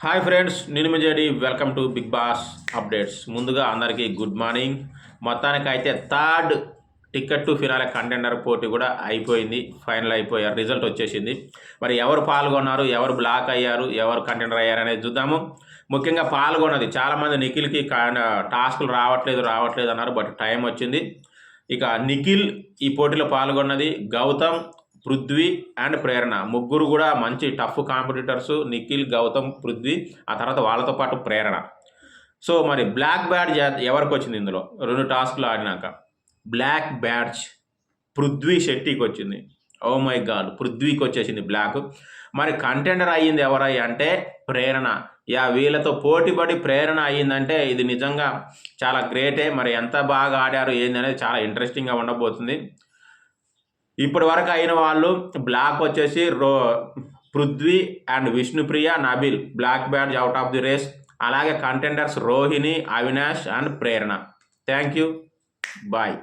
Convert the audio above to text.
Hi friends, నేను మీ JD. Welcome to Bigg Boss updates. ముందుగా అందరికీ గుడ్ మార్నింగ్. మొత్తానికైతే third ticket to finale contender పోటీ కూడా అయిపోయింది. ఫైనల్ అయిపోయారు, రిజల్ట్ వచ్చేసింది. మరి ఎవరు పాల్గొన్నారు, ఎవరు బ్లాక్ అయ్యారు, ఎవరు కంటెండర్ అయ్యారు అనేది చూద్దాము. ముఖ్యంగా పాల్గొన్నది చాలామంది నిఖిల్కి టాస్కులు రావట్లేదు అన్నారు. బట్ టైం వచ్చింది. ఇక నిఖిల్ ఈ పోటీలో పాల్గొన్నది. గౌతమ్, పృథ్వీ అండ్ ప్రేరణ ముగ్గురు కూడా మంచి టఫ్ కాంపిటీటర్స్. నిఖిల్, గౌతమ్, పృథ్వీ, ఆ తర్వాత వాళ్ళతో పాటు ప్రేరణ. సో మరి బ్లాక్ బ్యాడ్జ్ ఎవరికి వచ్చింది ఇందులో? 2 టాస్క్లు ఆడినాక బ్లాక్ బ్యాడ్జ్ పృథ్వీ శెట్టికి వచ్చింది. ఓ మై గాడ్, పృథ్వీకి వచ్చేసింది బ్లాక్. మరి కంటెండర్ అయ్యింది ఎవరై అంటే ప్రేరణ. వీళ్ళతో పోటీపడి ప్రేరణ అయ్యిందంటే ఇది నిజంగా చాలా గ్రేటే. మరి ఎంత బాగా ఆడారు ఏంది అనేది చాలా ఇంట్రెస్టింగ్గా ఉండబోతుంది. ఇప్పటి వరకు అయిన వాళ్ళు బ్లాక్ వచ్చేసి Prithvi and Vishnupriya, Nabil black badge out of the race. అలాగే contenders Rohini, Avinash and Prerana. Thank you, bye.